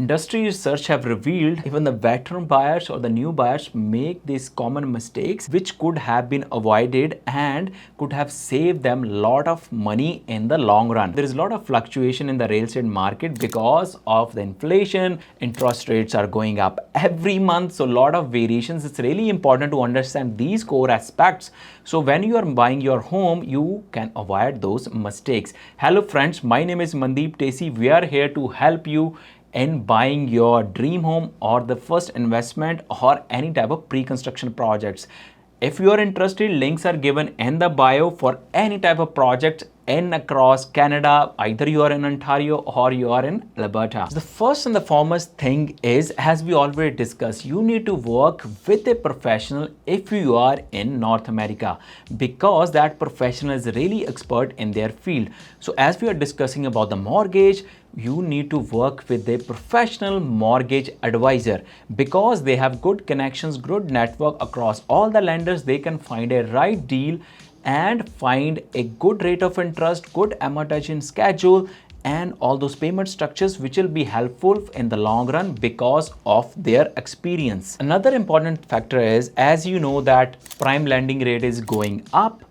Industry research have revealed even the veteran buyers or the new buyers make these common mistakes which could have been avoided and could have saved them a lot of money in the long run. There is a lot of fluctuation in the real estate market because of the inflation. Interest rates are going up every month, so a lot of variations. It's really important to understand these core aspects, so when you are buying your home you can avoid those mistakes. Hello friends, my name is Mandeep Tesi. We are here to help you in buying your dream home or the first investment or any type of pre-construction projects. If you are interested, links are given in the bio for any type of project in across Canada. Either you are in Ontario or you are in Alberta. The first and the foremost thing is, as we already discussed, you need to work with a professional if you are in North America, because that professional is really expert in their field. So as we are discussing about the mortgage, you need to work with a professional mortgage advisor because they have good connections, good network across all the lenders. They can find a right deal and find a good rate of interest, good amortization schedule, and all those payment structures which will be helpful in the long run because of their experience. Another important factor is, as you know that prime lending rate is going up,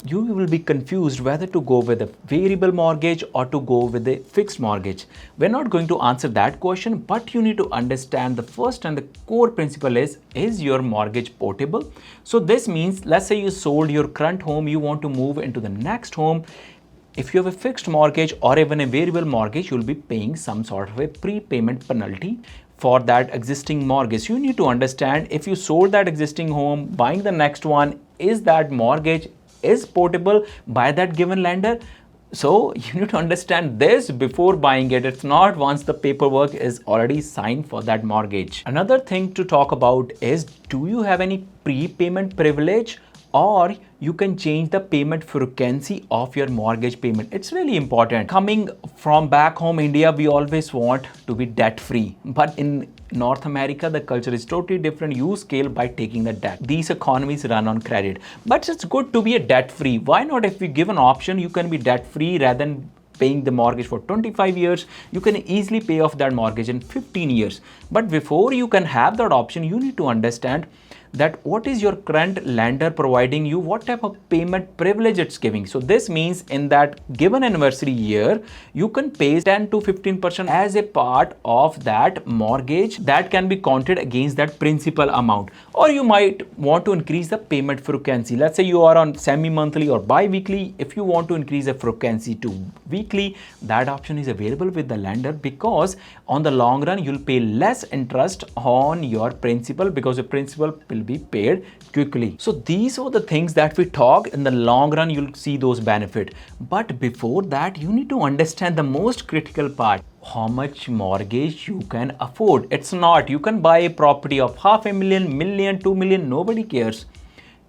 you will be confused whether to go with a variable mortgage or to go with a fixed mortgage. We're not going to answer that question, but you need to understand the first and the core principle is your mortgage portable? So this means, let's say you sold your current home, you want to move into the next home. If you have a fixed mortgage or even a variable mortgage, you'll be paying some sort of a prepayment penalty for that existing mortgage. You need to understand, if you sold that existing home, buying the next one, is that mortgage is portable by that given lender? So you need to understand this before buying it. It's not once the paperwork is already signed for that mortgage. Another thing to talk about is, do you have any prepayment privilege, or you can change the payment frequency of your mortgage payment. It's really important. Coming from back home India, we always want to be debt free, but in North America the culture is totally different. You scale by taking the debt. These economies run on credit, but it's good to be a debt free. Why not? If we give an option, you can be debt free rather than paying the mortgage for 25 years. You can easily pay off that mortgage in 15 years. But before you can have that option, you need to understand that what is your current lender providing you, what type of payment privilege it's giving. So this means in that given anniversary year, you can pay 10 to 15% as a part of that mortgage that can be counted against that principal amount. Or you might want to increase the payment frequency. Let's say you are on semi-monthly or bi-weekly. If you want to increase the frequency to weekly, that option is available with the lender, because on the long run you'll pay less interest on your principal because the principal will be paid quickly. So these are the things that we talk. In the long run you'll see those benefits, but before that you need to understand the most critical part: how much mortgage you can afford. It's not you can buy a property of $500,000, million, 2 million, nobody cares.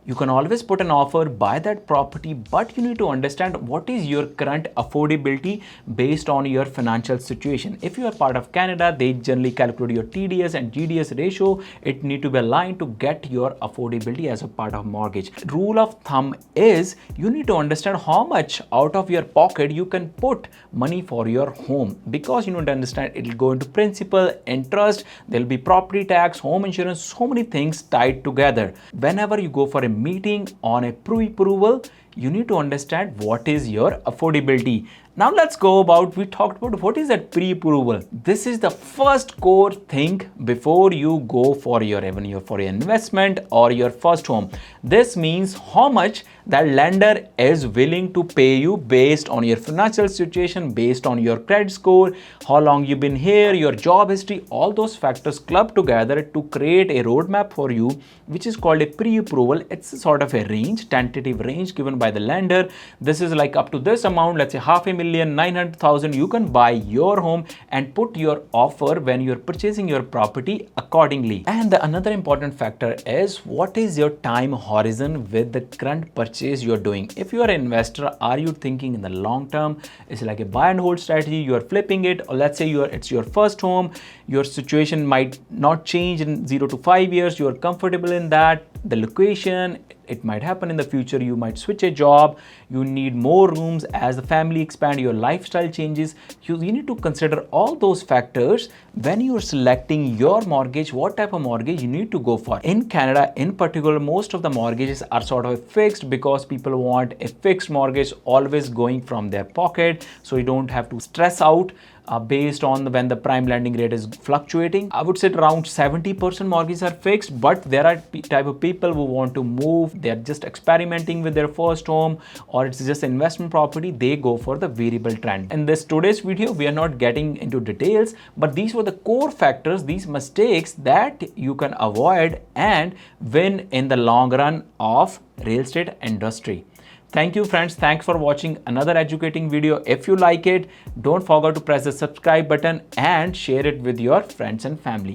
You can always put an offer, buy that property, but you need to understand what is your current affordability based on your financial situation. If you are part of Canada, they generally calculate your TDS and GDS ratio. It need to be aligned to get your affordability as a part of mortgage. Rule of thumb is, you need to understand how much out of your pocket you can put money for your home, because you need to understand it will go into principal, interest, there will be property tax, home insurance, so many things tied together. Whenever you go for a meeting on a pre-approval, you need to understand what is your affordability. Now let's go about, we talked about what is that pre-approval. This is the first core thing before you go for your revenue, for your investment or your first home. This means how much that lender is willing to pay you based on your financial situation, based on your credit score, how long you've been here, your job history. All those factors club together to create a roadmap for you, which is called a pre-approval. It's a sort of a range, tentative range given by the lender. This is like up to this amount, let's say $500,000, 900,000, you can buy your home and put your offer when you're purchasing your property accordingly. And another important factor is, what is your time horizon with the current purchase you're doing. If you are an investor, are you thinking in the long term? It's like a buy and hold strategy, you are flipping it, or let's say it's your first home, your situation might not change in 0 to 5 years, you are comfortable in that, the location, it might happen in the future, you might switch a job, you need more rooms as the family expand, your lifestyle changes. You need to consider all those factors when you're selecting your mortgage, what type of mortgage you need to go for. In Canada in particular, most of the mortgages are sort of fixed because people want a fixed mortgage always going from their pocket, so you don't have to stress out based on when the prime lending rate is fluctuating. I would say around 70% mortgages are fixed, but there are type of people who want to move, they're just experimenting with their first home, or it's just investment property, they go for the variable trend. In this today's video, we are not getting into details, but these were the core factors, these mistakes that you can avoid and win in the long run of real estate industry. Thank you friends, thanks for watching another educating video. If you like it, don't forget to press the subscribe button and share it with your friends and family.